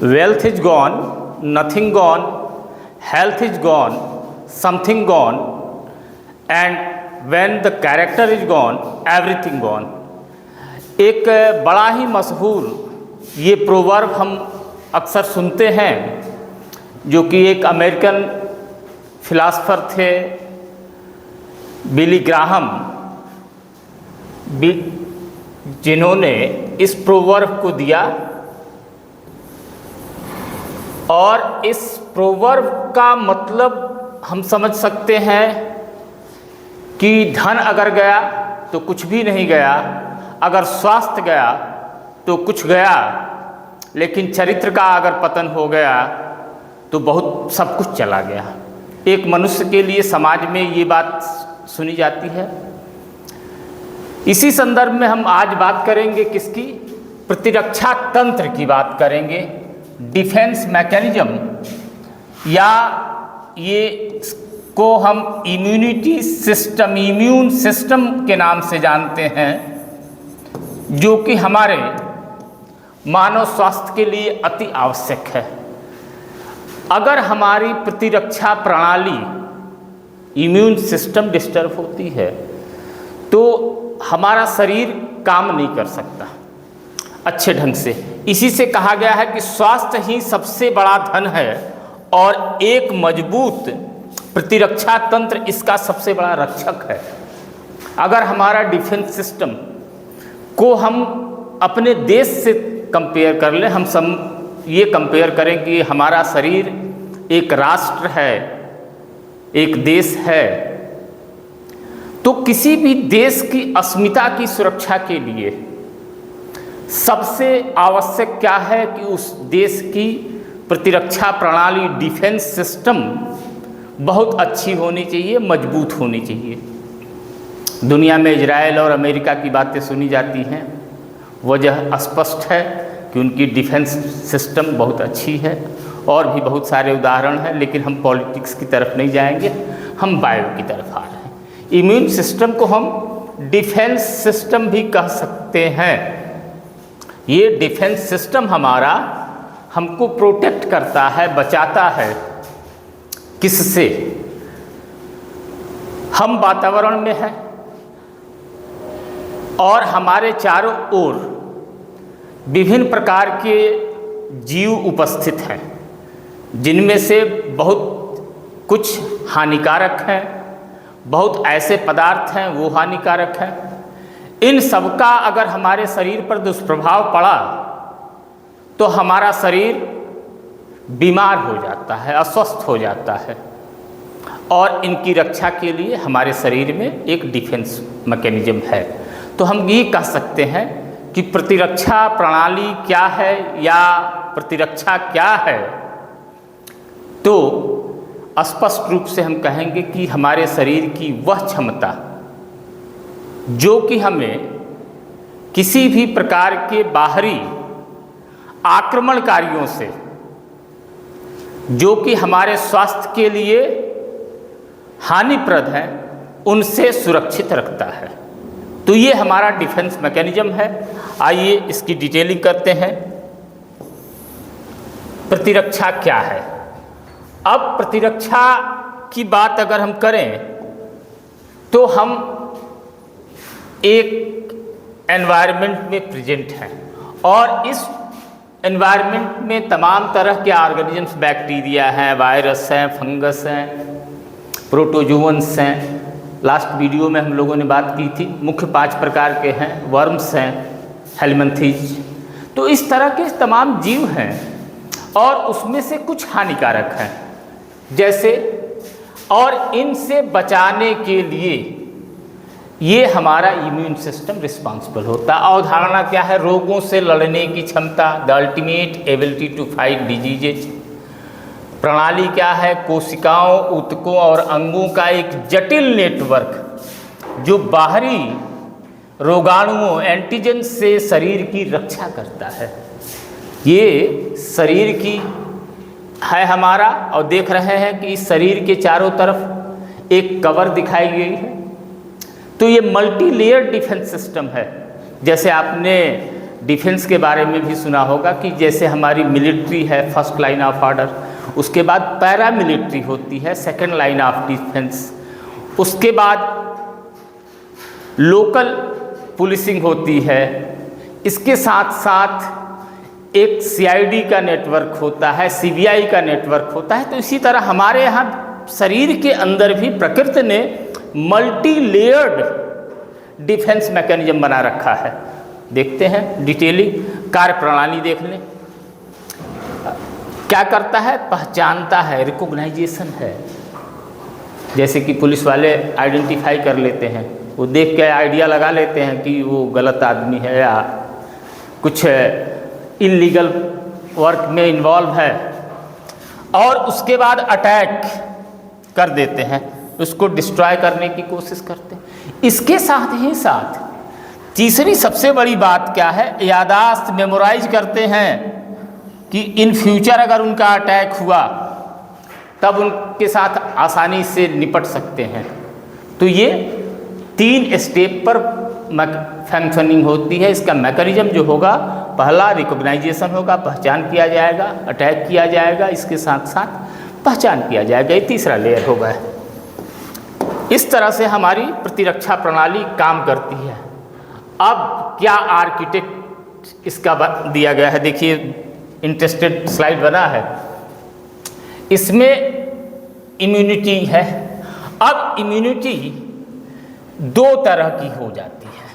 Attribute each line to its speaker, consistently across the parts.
Speaker 1: wealth is gone, nothing gone, health is gone, something gone, and when the character is gone, everything gone। एक बड़ा ही मशहूर ये proverb हम अक्सर सुनते हैं, जो कि एक अमेरिकन फिलासफर थे बिली ग्राहम, जिन्होंने इस प्रोवर्ब को दिया। और इस प्रोवर्ब का मतलब हम समझ सकते हैं कि धन अगर गया तो कुछ भी नहीं गया, अगर स्वास्थ्य गया तो कुछ गया, लेकिन चरित्र का अगर पतन हो गया तो बहुत सब कुछ चला गया। एक मनुष्य के लिए समाज में ये बात सुनी जाती है। इसी संदर्भ में हम आज बात करेंगे किसकी? प्रतिरक्षा तंत्र की बात करेंगे, डिफेंस मैकेनिज्म, या ये को हम इम्यूनिटी सिस्टम, इम्यून सिस्टम के नाम से जानते हैं, जो कि हमारे मानव स्वास्थ्य के लिए अति आवश्यक है। अगर हमारी प्रतिरक्षा प्रणाली, इम्यून सिस्टम डिस्टर्ब होती है तो हमारा शरीर काम नहीं कर सकता अच्छे ढंग से। इसी से कहा गया है कि स्वास्थ्य ही सबसे बड़ा धन है और एक मजबूत प्रतिरक्षा तंत्र इसका सबसे बड़ा रक्षक है। अगर हमारा डिफेंस सिस्टम को हम अपने देश से कंपेयर कर लें, हम ये कंपेयर करें कि हमारा शरीर एक राष्ट्र है, एक देश है, तो किसी भी देश की अस्मिता की सुरक्षा के लिए सबसे आवश्यक क्या है कि उस देश की प्रतिरक्षा प्रणाली, डिफेंस सिस्टम बहुत अच्छी होनी चाहिए, मजबूत होनी चाहिए। दुनिया में इजराइल और अमेरिका की बातें सुनी जाती हैं, वजह स्पष्ट है कि उनकी डिफेंस सिस्टम बहुत अच्छी है। और भी बहुत सारे उदाहरण हैं, लेकिन हम पॉलिटिक्स की तरफ नहीं जाएंगे, हम बायो की तरफ आ रहे हैं। इम्यून सिस्टम को हम डिफेंस सिस्टम भी कह सकते हैं। ये डिफेंस सिस्टम हमारा हमको प्रोटेक्ट करता है, बचाता है। किससे? हम वातावरण में हैं और हमारे चारों ओर विभिन्न प्रकार के जीव उपस्थित हैं, जिनमें से बहुत कुछ हानिकारक हैं, बहुत ऐसे पदार्थ हैं वो हानिकारक हैं। इन सबका अगर हमारे शरीर पर दुष्प्रभाव पड़ा तो हमारा शरीर बीमार हो जाता है, अस्वस्थ हो जाता है। और इनकी रक्षा के लिए हमारे शरीर में एक डिफेंस मैकेनिज्म है। तो हम ये कह सकते हैं कि प्रतिरक्षा प्रणाली क्या है या प्रतिरक्षा क्या है, तो स्पष्ट रूप से हम कहेंगे कि हमारे शरीर की वह क्षमता जो कि हमें किसी भी प्रकार के बाहरी आक्रमणकारियों से, जो कि हमारे स्वास्थ्य के लिए हानिप्रद हैं, उनसे सुरक्षित रखता है। तो ये हमारा डिफेंस मैकेनिज्म है। आइए इसकी डिटेलिंग करते हैं। प्रतिरक्षा क्या है? अब प्रतिरक्षा की बात अगर हम करें तो हम एक एनवायरनमेंट में प्रेजेंट हैं और इस एनवायरनमेंट में तमाम तरह के ऑर्गेनिजम्स, बैक्टीरिया हैं, वायरस हैं, फंगस हैं, प्रोटोजोअन्स हैं। लास्ट वीडियो में हम लोगों ने बात की थी, मुख्य 5 प्रकार के हैं, वर्म्स हैं, हेलमिंथीज। तो इस तरह के तमाम जीव हैं और उसमें से कुछ हानिकारक हैं जैसे, और इनसे बचाने के लिए ये हमारा इम्यून सिस्टम रिस्पॉन्सिबल होता है। अवधारणा क्या है? रोगों से लड़ने की क्षमता, the ultimate ability to fight diseases. प्रणाली क्या है? कोशिकाओं, ऊतकों और अंगों का एक जटिल नेटवर्क जो बाहरी रोगाणुओं, एंटीजन से शरीर की रक्षा करता है। ये शरीर की है हमारा, और देख रहे हैं कि इस शरीर के चारों तरफ एक कवर दिखाई गई है। तो ये मल्टी लेयर डिफेंस सिस्टम है। जैसे आपने डिफेंस के बारे में भी सुना होगा कि जैसे हमारी मिलिट्री है फर्स्ट लाइन ऑफ ऑर्डर, उसके बाद पैरा मिलिट्री होती है सेकंड लाइन ऑफ डिफेंस, उसके बाद लोकल पुलिसिंग होती है, इसके साथ साथ एक सीआईडी का नेटवर्क होता है, सीबीआई का नेटवर्क होता है। तो इसी तरह हमारे यहाँ शरीर के अंदर भी प्रकृति ने मल्टी लेयर्ड डिफेंस मैकेनिज्म बना रखा है। देखते हैं डिटेलिंग, कार्य प्रणाली देख लें। क्या करता है? पहचानता है, रिकॉग्नाइजेशन है। जैसे कि पुलिस वाले आइडेंटिफाई कर लेते हैं, वो देख के आइडिया लगा लेते हैं कि वो गलत आदमी है या कुछ इलीगल वर्क में इन्वॉल्व है, और उसके बाद अटैक कर देते हैं, उसको डिस्ट्रॉय करने की कोशिश करते हैं। इसके साथ ही साथ तीसरी सबसे बड़ी बात क्या है? यादाश्त, मेमोराइज करते हैं कि इन फ्यूचर अगर उनका अटैक हुआ तब उनके साथ आसानी से निपट सकते हैं। तो ये 3 स्टेप पर फंक्शनिंग होती है। इसका मैकेनिज्म जो होगा, पहला रिकॉग्नाइजेशन होगा, पहचान किया जाएगा, अटैक किया जाएगा, इसके साथ साथ पहचान किया जाएगा, ये तीसरा लेयर होगा। इस तरह से हमारी प्रतिरक्षा प्रणाली काम करती है। अब क्या आर्किटेक्ट इसका दिया गया है, देखिए इंटरेस्टेड स्लाइड बना है, इसमें इम्यूनिटी है। अब इम्यूनिटी 2 तरह की हो जाती है,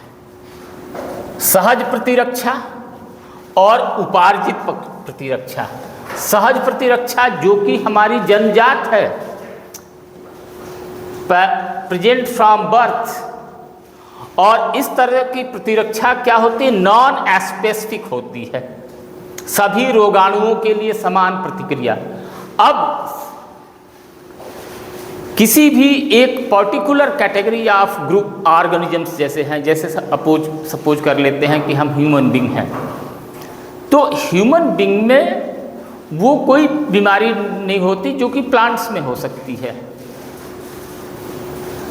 Speaker 1: सहज प्रतिरक्षा और उपार्जित प्रतिरक्षा। सहज प्रतिरक्षा जो कि हमारी जन्मजात है, प्रेजेंट फ्रॉम बर्थ, और इस तरह की प्रतिरक्षा क्या होती है? नॉन स्पेसिफिक होती है, सभी रोगाणुओं के लिए समान प्रतिक्रिया। अब किसी भी एक particular category of group organisms जैसे हैं, जैसे सपोज कर लेते हैं कि हम ह्यूमन बीइंग हैं, तो ह्यूमन बीइंग में वो कोई बीमारी नहीं होती जो कि प्लांट्स में हो सकती है,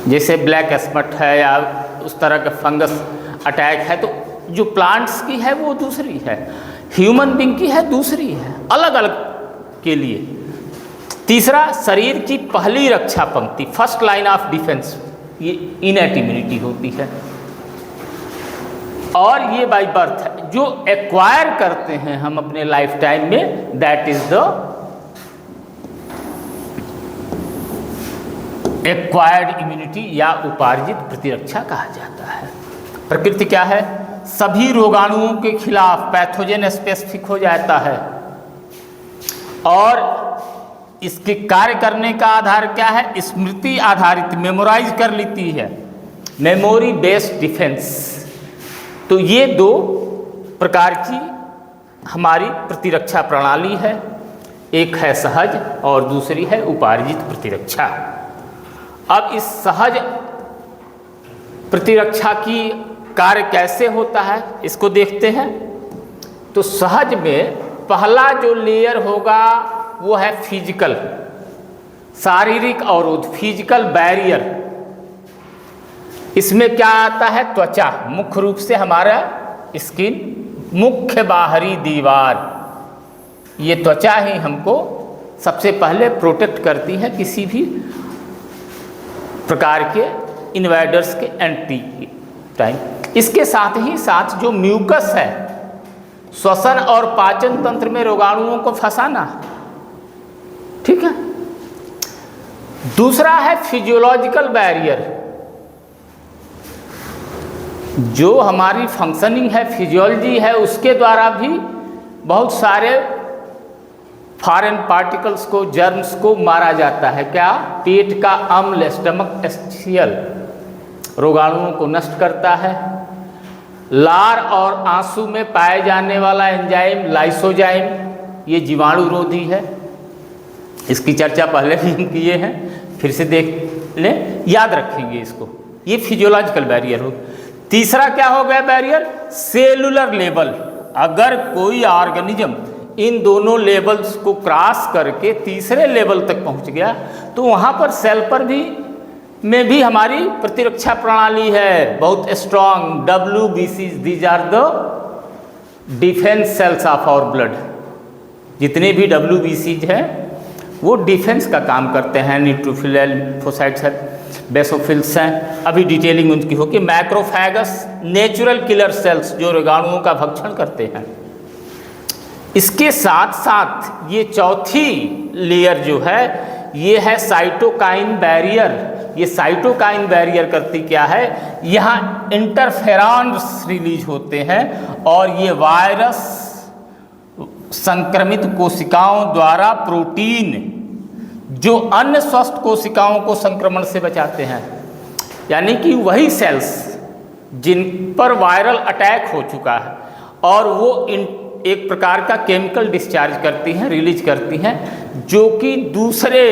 Speaker 1: जैसे ब्लैक स्पॉट है या उस तरह का फंगस अटैक है, तो जो प्लांट्स की है वो दूसरी है, ह्यूमन बीइंग की है दूसरी है, अलग अलग के लिए। तीसरा, शरीर की पहली रक्षा पंक्ति, फर्स्ट लाइन ऑफ डिफेंस, ये इनेट इम्यूनिटी होती है। और ये बाय बर्थ है, जो एक्वायर करते हैं हम अपने लाइफ टाइम में, that is the acquired immunity या उपार्जित प्रतिरक्षा कहा जाता है। प्रकृति क्या है? सभी रोगाणुओं के खिलाफ पैथोजन स्पेसिफिक हो जाता है, और इसके कार्य करने का आधार क्या है? स्मृति आधारित, मेमोराइज कर लेती है, मेमोरी बेस्ड डिफेंस। तो ये 2 प्रकार की हमारी प्रतिरक्षा प्रणाली है, एक है सहज और दूसरी है उपार्जित प्रतिरक्षा। अब इस सहज प्रतिरक्षा की कार्य कैसे होता है इसको देखते हैं। तो सहज में पहला जो लेयर होगा वो है फिजिकल, शारीरिक अवरोध, फिजिकल बैरियर। इसमें क्या आता है? त्वचा, मुख्य रूप से हमारा स्किन, मुख्य बाहरी दीवार, ये त्वचा ही हमको सबसे पहले प्रोटेक्ट करती है किसी भी प्रकार के इन्वेडर्स के एंट्री के टाइम। इसके साथ ही साथ जो म्यूकस है, श्वसन और पाचन तंत्र में रोगाणुओं को फंसाना, ठीक है। दूसरा है फिजियोलॉजिकल बैरियर, जो हमारी फंक्शनिंग है, फिजियोलॉजी है, उसके द्वारा भी बहुत सारे फॉरेन पार्टिकल्स को, जर्म्स को मारा जाता है। क्या? पेट का अम्ल, स्टमक एसिड रोगाणुओं को नष्ट करता है। लार और आंसू में पाए जाने वाला एंजाइम लाइसोजाइम, ये जीवाणुरोधी है, इसकी चर्चा पहले भी हम किए हैं, फिर से देख लें, याद रखेंगे इसको। ये फिजियोलॉजिकल बैरियर हो। तीसरा क्या हो गया बैरियर? Cellular level. अगर कोई ऑर्गेनिज्म इन दोनों लेवल्स को क्रॉस करके तीसरे लेवल तक पहुंच गया तो वहाँ पर सेल पर भी में भी हमारी प्रतिरक्षा प्रणाली है बहुत strong, WBC, these are the defence cells of our blood. जितने भी WBCs हैं वो डिफेंस का काम करते हैं। न्यूट्रोफिल, लिम्फोसाइट्स है, बेसोफिल्स हैं, अभी डिटेलिंग उनकी होगी। मैक्रोफैगस नेचुरल किलर सेल्स जो रोगाणुओं का भक्षण करते हैं। इसके साथ साथ ये चौथी लेयर जो है ये है साइटोकाइन बैरियर। ये साइटोकाइन बैरियर करती क्या है, यहाँ इंटरफेरॉन्स रिलीज होते हैं और ये वायरस संक्रमित कोशिकाओं द्वारा प्रोटीन जो अन्य स्वस्थ कोशिकाओं को संक्रमण से बचाते हैं, यानी कि वही सेल्स जिन पर वायरल अटैक हो चुका है और वो एक प्रकार का केमिकल डिस्चार्ज करती हैं, रिलीज करती हैं, जो कि दूसरे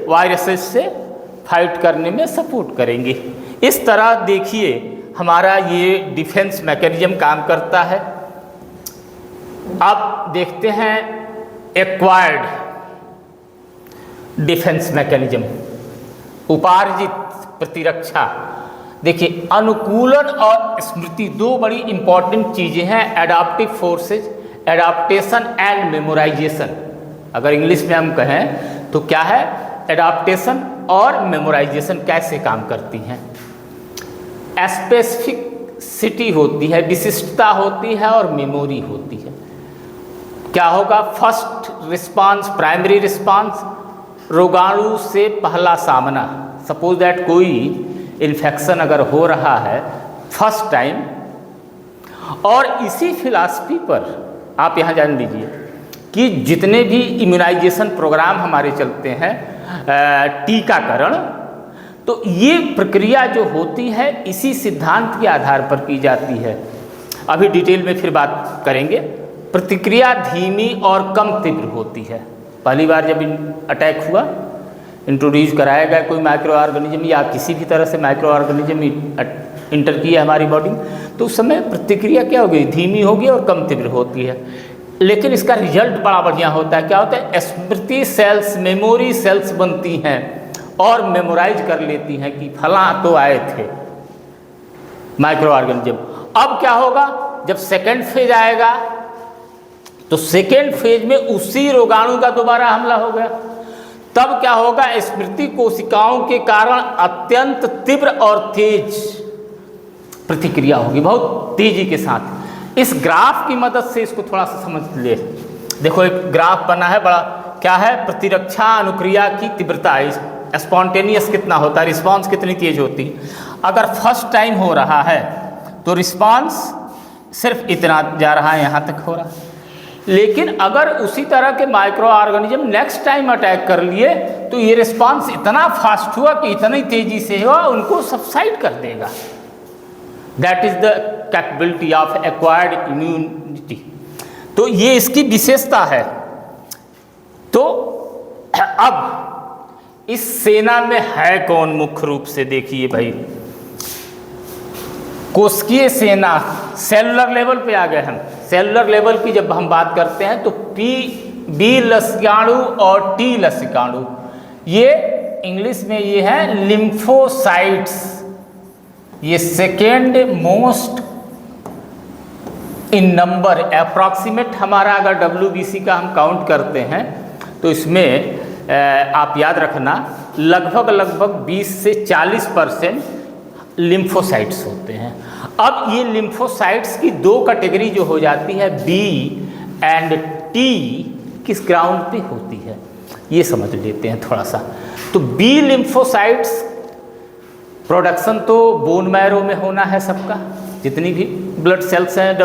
Speaker 1: वायरसेस से फाइट करने में सपोर्ट करेंगे। इस तरह देखिए हमारा ये डिफेंस मैकेनिज्म काम करता है। अब देखते हैं एक्वायर्ड डिफेंस मैकेनिज्म, उपार्जित प्रतिरक्षा। देखिए अनुकूलन और स्मृति दो बड़ी इंपॉर्टेंट चीज़ें हैं। Adaptive forces, adaptation and memorisation. अगर इंग्लिश में हम कहें तो क्या है, एडाप्टेशन और मेमोराइजेशन कैसे काम करती हैं। स्पेसिफिसिटी होती है, विशिष्टता होती है और मेमोरी होती है। क्या होगा, फर्स्ट रिस्पांस, प्राइमरी रिस्पांस, रोगाणु से पहला सामना। सपोज दैट कोई इन्फेक्शन अगर हो रहा है फर्स्ट टाइम, और इसी फिलॉसफी पर आप यहाँ जान लीजिए कि जितने भी इम्यूनाइजेशन प्रोग्राम हमारे चलते हैं, टीकाकरण, तो ये प्रक्रिया जो होती है इसी सिद्धांत के आधार पर की जाती है। अभी डिटेल में फिर बात करेंगे। प्रतिक्रिया धीमी और कम तीव्र होती है। पहली बार जब अटैक हुआ, इंट्रोड्यूस कराया गया कोई माइक्रो ऑर्गेनिज्म या किसी भी तरह से माइक्रो ऑर्गेनिज्म इंटर किया हमारी बॉडी, तो उस समय प्रतिक्रिया क्या होगी, धीमी होगी और कम तीव्र होती है। लेकिन इसका रिजल्ट बड़ा बढ़िया होता है। क्या होता है, स्मृति सेल्स, मेमोरी सेल्स बनती हैं और मेमोराइज कर लेती हैं कि फला तो आए थे माइक्रो ऑर्गेनिज्म। अब क्या होगा, जब सेकेंड फेज आएगा तो सेकेंड फेज में उसी रोगाणु का दोबारा हमला हो गया। तब क्या होगा, स्मृति कोशिकाओं के कारण अत्यंत तीव्र और तेज प्रतिक्रिया होगी, बहुत तेजी के साथ। इस ग्राफ की मदद से इसको थोड़ा सा समझ ले। देखो एक ग्राफ बना है बड़ा, क्या है, प्रतिरक्षा अनुक्रिया की तीव्रता, स्पॉन्टेनियस कितना होता है, रिस्पांस कितनी तेज होती है। अगर फर्स्ट टाइम हो रहा है तो रिस्पांस सिर्फ इतना जा रहा है, यहाँ तक हो रहा है। लेकिन अगर उसी तरह के micro organism next time attack कर लिए तो ये रिस्पांस इतना फास्ट हुआ कि इतनी तेजी से हुआ उनको सबसाइड कर देगा। That is the capability of acquired immunity. तो ये इसकी विशेषता है। तो अब इस सेना में है कौन मुख्य रूप से, देखिए भाई, कोशिकीय सेना। सेलुलर लेवल पे आ गए हम। सेलुलर लेवल की जब हम बात करते हैं तो बी लसिकाणु और टी लसिकाणु, ये इंग्लिश में ये है लिम्फोसाइट्स। ये second most in number, approximate हमारा अगर WBC का हम काउंट करते हैं तो इसमें आप याद रखना लगभग 20 से 40% लिम्फोसाइट्स होते हैं। अब ये लिम्फोसाइट्स की दो कैटेगरी जो हो जाती है, बी एंड टी, किस ग्राउंड पे होती है ये समझ लेते हैं थोड़ा सा। तो बी लिम्फोसाइट्स प्रोडक्शन तो बोन मैरो में होना है सबका, जितनी भी ब्लड सेल्स हैं,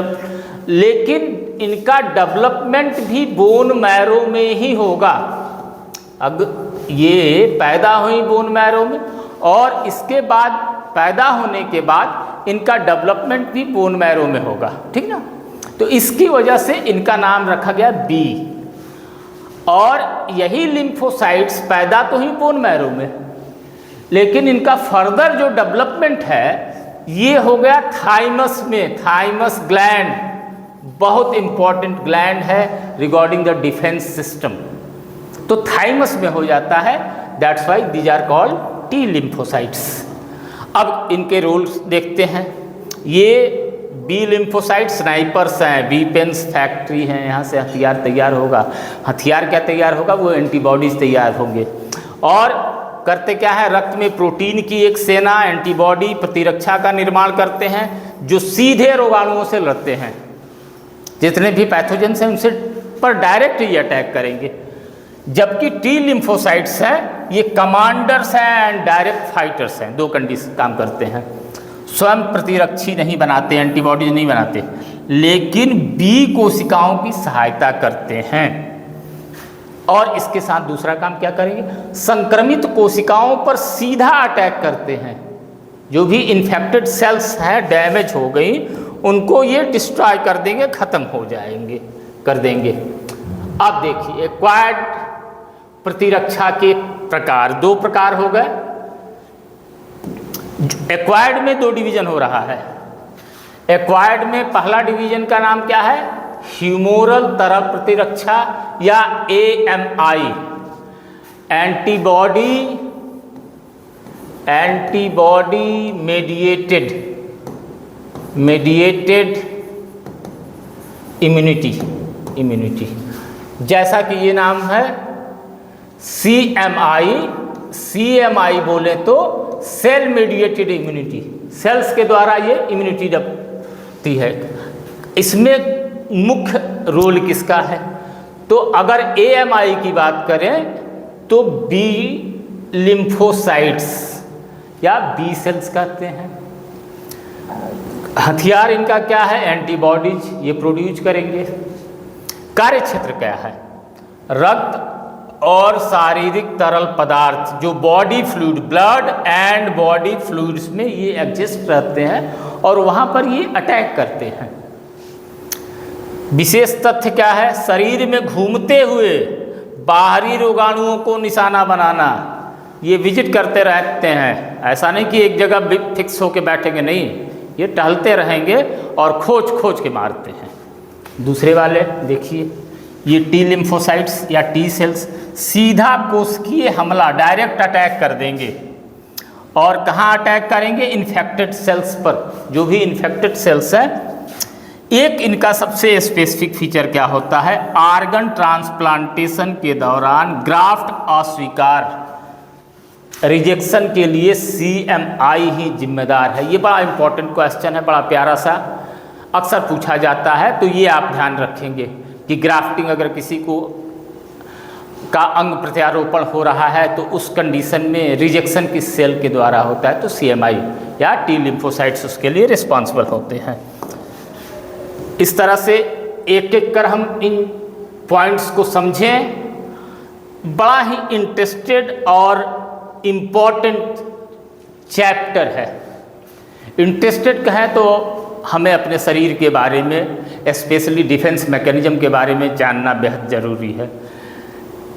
Speaker 1: लेकिन इनका डेवलपमेंट भी बोन मैरो में ही होगा। अब ये पैदा हुई बोन मैरो में और इसके बाद पैदा होने के बाद इनका डेवलपमेंट भी बोन मैरो में होगा, ठीक ना। तो इसकी वजह से इनका नाम रखा गया बी। और यही लिम्फोसाइट्स पैदा तो ही बोन मैरो में, लेकिन इनका फर्दर जो डेवलपमेंट है ये हो गया थाइमस में। थाइमस ग्लैंड बहुत इंपॉर्टेंट ग्लैंड है रिगार्डिंग द डिफेंस सिस्टम, तो थाइमस में हो जाता है। That's why these are called T lymphocytes. अब इनके रोल्स देखते हैं। ये बी लिम्फोसाइट स्नाइपर्स हैं, वीपेंस फैक्ट्री हैं, यहाँ से हथियार तैयार होगा। हथियार क्या तैयार होगा? वो एंटीबॉडीज तैयार होंगे। और करते क्या है? रक्त में प्रोटीन की एक सेना एंटीबॉडी प्रतिरक्षा का निर्माण करते हैं, जो सीधे रोगाणुओं से लड़ते हैं। जितने भी पैथोजेंस हैं उनसे पर डायरेक्ट ये अटैक करेंगे। जबकि टी लिम्फोसाइट्स हैं, ये कमांडर्स हैं एंड डायरेक्ट फाइटर्स हैं। दो कंडीशन काम करते हैं, स्वयं प्रतिरक्षी नहीं बनाते, एंटीबॉडीज नहीं बनाते, लेकिन बी कोशिकाओं की सहायता करते हैं। और इसके साथ दूसरा काम क्या करेंगे? संक्रमित कोशिकाओं पर सीधा अटैक करते हैं। जो भी इन्फेक्टेड सेल्स हैं, डैमेज हो गई, उनको ये डिस्ट्रॉय कर देंगे, खत्म हो जाएंगे, कर देंगे। अब देखिए एक्वायर्ड प्रतिरक्षा के प्रकार, दो प्रकार हो गए। एक्वायर्ड में दो डिवीजन हो रहा है। एक्वायर्ड में पहला डिवीजन का नाम क्या है? ह्यूमोरल तरल प्रतिरक्षा या AMI, एंटीबॉडी मेडिएटेड इम्यूनिटी। जैसा कि ये नाम है CMI बोले तो सेल मेडिएटेड इम्यूनिटी, सेल्स के द्वारा ये इम्यूनिटी बनती है। इसमें मुख्य रोल किसका है? तो अगर AMI की बात करें तो बी लिम्फोसाइट्स या बी सेल्स कहते हैं। हथियार इनका क्या है? एंटीबॉडीज ये प्रोड्यूस करेंगे। कार्य क्षेत्र क्या है? रक्त और शारीरिक तरल पदार्थ जो body fluid, blood and body fluids में ये एग्जिस्ट रहते हैं और वहाँ पर ये अटैक करते हैं। विशेष तथ्य क्या है? शरीर में घूमते हुए बाहरी रोगाणुओं को निशाना बनाना, ये विजिट करते रहते हैं। ऐसा नहीं कि एक जगह फिक्स होके बैठेंगे, नहीं, ये टहलते रहेंगे और खोज के मारते हैं। दूसरे वाले देखिए, ये टी लिम्फोसाइट्स या टी सेल्स सीधा कोशिकीय हमला, डायरेक्ट अटैक कर देंगे। और कहाँ अटैक करेंगे? इन्फेक्टेड सेल्स पर। जो भी इन्फेक्टेड सेल्स हैं, एक इनका सबसे स्पेसिफिक फीचर क्या होता है? आर्गन ट्रांसप्लांटेशन के दौरान ग्राफ्ट अस्वीकार, रिजेक्शन के लिए CMI ही जिम्मेदार है। ये बड़ा इंपॉर्टेंट क्वेश्चन है, बड़ा प्यारा सा, अक्सर पूछा जाता है। तो ये आप ध्यान रखेंगे कि ग्राफ्टिंग अगर किसी को का अंग प्रत्यारोपण हो रहा है तो उस कंडीशन में रिजेक्शन किस सेल के द्वारा होता है? तो CMI या टी लिम्फोसाइट्स उसके लिए रिस्पॉन्सिबल होते हैं। इस तरह से एक एक कर हम इन पॉइंट्स को समझें। बड़ा ही इंटरेस्टेड और इम्पॉर्टेंट चैप्टर है। इंटरेस्टेड कहें तो हमें अपने शरीर के बारे में, स्पेशली डिफेंस मैकेनिज्म के बारे में जानना बेहद ज़रूरी है।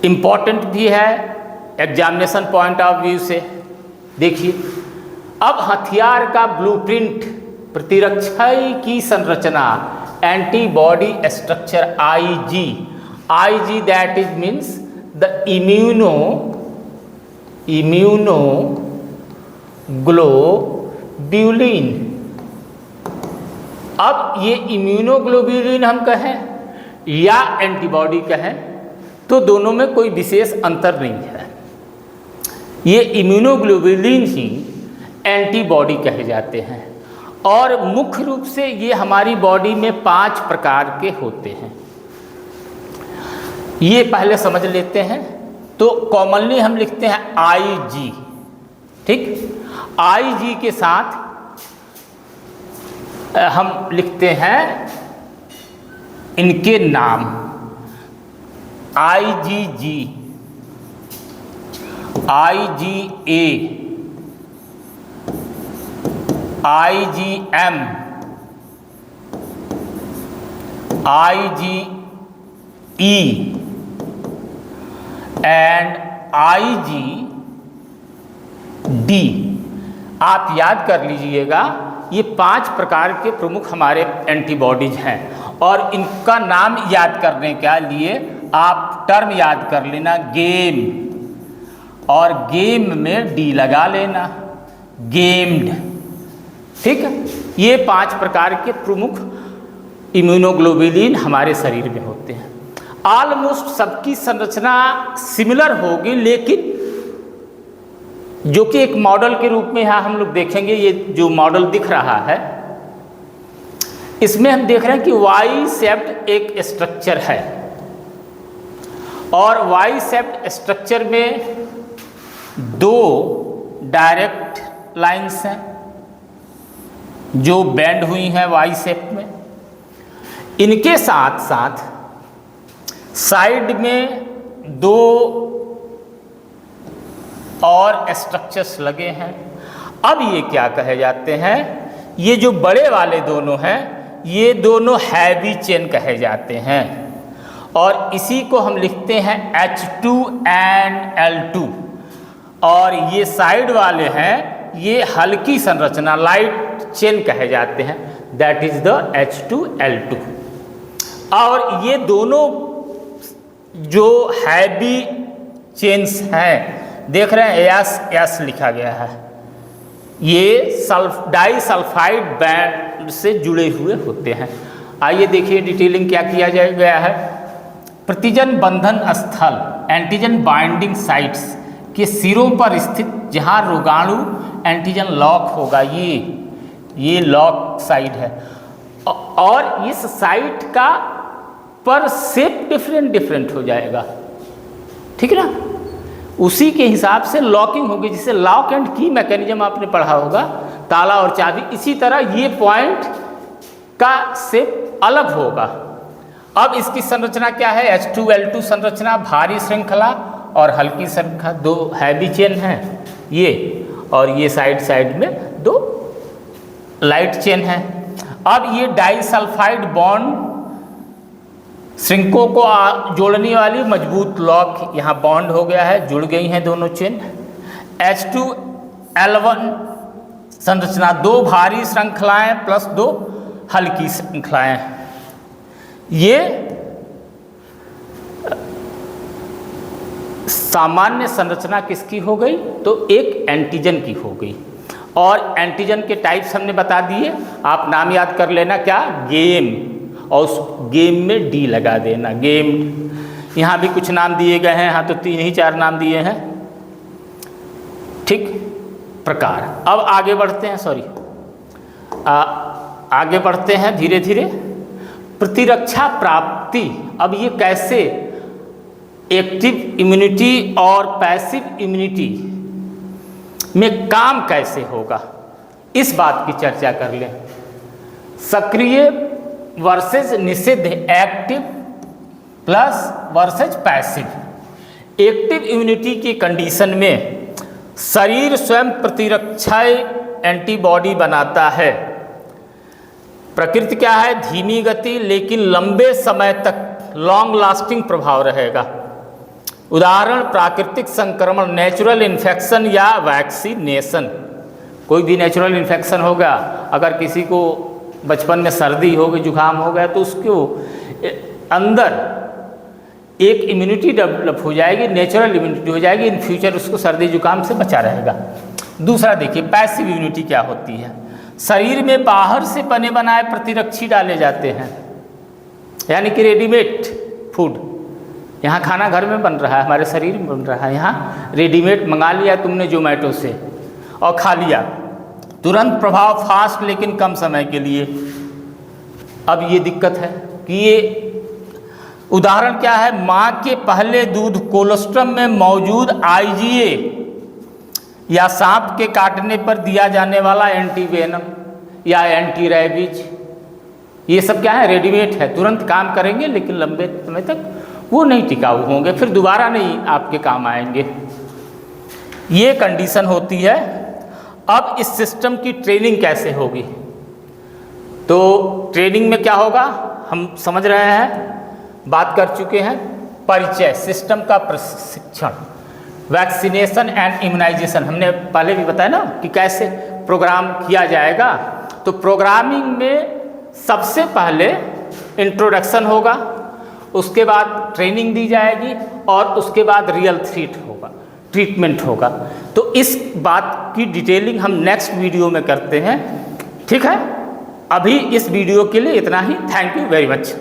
Speaker 1: इम्पॉर्टेंट भी है एग्जामिनेशन पॉइंट ऑफ व्यू से। देखिए, अब हथियार का ब्लूप्रिंट, प्रतिरक्षा की संरचना, antibody structure IG that is means the immunoglobulin. अब ये इम्यूनोग्लोब्यूलिन हम कहें या एंटीबॉडी कहें तो दोनों में कोई विशेष अंतर नहीं है। ये इम्यूनोग्लोब्यूलिन ही एंटीबॉडी कहे जाते हैं और मुख्य रूप से ये हमारी बॉडी में 5 प्रकार के होते हैं। ये पहले समझ लेते हैं। तो कॉमनली हम लिखते हैं IG, ठीक। IG के साथ हम लिखते हैं इनके नाम IgG, IgA, IgM, IgE and IgD। आप याद कर लीजिएगा, ये 5 प्रकार के प्रमुख हमारे एंटीबॉडीज हैं और इनका नाम याद करने के लिए आप टर्म याद कर लेना गेम, और गेम में D लगा लेना, गेम्ड, ठीक है। ये 5 प्रकार के प्रमुख इम्यूनोग्लोबुलिन हमारे शरीर में होते हैं। ऑलमोस्ट सबकी संरचना सिमिलर होगी, लेकिन जो कि एक मॉडल के रूप में यहाँ हम लोग देखेंगे। ये जो मॉडल दिख रहा है, इसमें हम देख रहे हैं कि वाई शेप्ड एक स्ट्रक्चर है, और वाई शेप्ड स्ट्रक्चर में 2 डायरेक्ट लाइंस हैं जो बेंड हुई हैं वाई शेप में। इनके साथ साथ साइड में 2 और स्ट्रक्चर्स लगे हैं। अब ये क्या कहे जाते हैं, ये जो बड़े वाले दोनों हैं, ये दोनों हैवी चेन कहे जाते हैं, और इसी को हम लिखते हैं H2 and L2। और ये साइड वाले हैं, ये हल्की संरचना लाइट चेन कहे जाते हैं, दैट इज द H2L2। और ये दोनों जो हैवी चेन्स हैं, देख रहे हैं एस लिखा गया है, ये डाइसल्फाइड बैंड से जुड़े हुए होते हैं। आइए देखिए डिटेलिंग क्या किया गया है। प्रतिजन बंधन स्थल एंटीजन बाइंडिंग साइट्स के सिरों पर स्थित जहां रोगाणु एंटीजन लॉक होगा, ये लॉक साइट है, और इस साइट का पर शेप डिफरेंट हो जाएगा, ठीक है ना। उसी के हिसाब से लॉकिंग होगी, जिसे लॉक एंड की मैकेनिज्म आपने पढ़ा होगा, ताला और चाबी। इसी तरह ये पॉइंट का शेप अलग होगा। अब इसकी संरचना क्या है, H2L2 संरचना, भारी श्रृंखला और हल्की श्रृंखला, 2 हैवी चेन हैं ये, और ये साइड में 2 लाइट चेन हैं। अब ये डाइसल्फाइड बॉन्ड श्रृंखों को जोड़ने वाली मजबूत लॉक यहाँ बॉन्ड हो गया है, जुड़ गई हैं दोनों चेन। H2L1 संरचना, 2 भारी श्रृंखलाएं प्लस 2 हल्की श्रृंखलाएं। ये सामान्य संरचना किसकी हो गई, तो एक एंटीजन की हो गई। और एंटीजन के टाइप्स हमने बता दिए, आप नाम याद कर लेना, क्या, गेम, और उस गेम में डी लगा देना, गेम। यहाँ भी कुछ नाम दिए गए हैं, हाँ तो 3 ही 4 नाम दिए हैं, ठीक, प्रकार। अब आगे बढ़ते हैं, आगे बढ़ते हैं धीरे धीरे। प्रतिरक्षा प्राप्ति, अब ये कैसे एक्टिव इम्यूनिटी और पैसिव इम्यूनिटी में काम कैसे होगा, इस बात की चर्चा कर लें। सक्रिय वर्सेस निषिद्ध, active plus versus passive. Active immunity की कंडीशन में शरीर स्वयं प्रतिरक्षा एंटीबॉडी बनाता है। प्रकृति क्या है, धीमी गति लेकिन लंबे समय तक लॉन्ग लास्टिंग प्रभाव रहेगा। उदाहरण प्राकृतिक संक्रमण, नेचुरल इन्फेक्शन या वैक्सीनेशन। कोई भी नेचुरल इन्फेक्शन होगा, अगर किसी को बचपन में सर्दी हो गई, जुकाम हो गया, तो उसको अंदर एक इम्यूनिटी डेवलप हो जाएगी, नेचुरल इम्यूनिटी हो जाएगी, इन फ्यूचर उसको सर्दी जुकाम से बचा रहेगा। दूसरा देखिए पैसिव इम्यूनिटी क्या होती है। शरीर में बाहर से बने बनाए प्रतिरक्षी डाले जाते हैं, यानी कि रेडीमेड फूड। यहाँ खाना घर में बन रहा है, हमारे शरीर में बन रहा है, यहाँ रेडीमेड मंगा लिया तुमने जोमेटो से और खा लिया, तुरंत प्रभाव, फास्ट लेकिन कम समय के लिए। अब ये दिक्कत है कि ये उदाहरण क्या है, माँ के पहले दूध, कोलोस्ट्रम में मौजूद IgA या सांप के काटने पर दिया जाने वाला एंटीवेनम या एंटी रैबीज, ये सब क्या है, रेडीमेड है, तुरंत काम करेंगे लेकिन लंबे समय तक वो नहीं टिकाऊ होंगे, फिर दोबारा नहीं आपके काम आएंगे। ये कंडीशन होती है। अब इस सिस्टम की ट्रेनिंग कैसे होगी, तो ट्रेनिंग में क्या होगा हम समझ रहे हैं, बात कर चुके हैं। परिचय, सिस्टम का प्रशिक्षण, वैक्सीनेशन एंड इम्यूनाइजेशन, हमने पहले भी बताया ना कि कैसे प्रोग्राम किया जाएगा। तो प्रोग्रामिंग में सबसे पहले इंट्रोडक्शन होगा, उसके बाद ट्रेनिंग दी जाएगी और उसके बाद रियल ट्रीटमेंट होगा। तो इस बात की डिटेलिंग हम नेक्स्ट वीडियो में करते हैं, ठीक है। अभी इस वीडियो के लिए इतना ही। Thank you very much.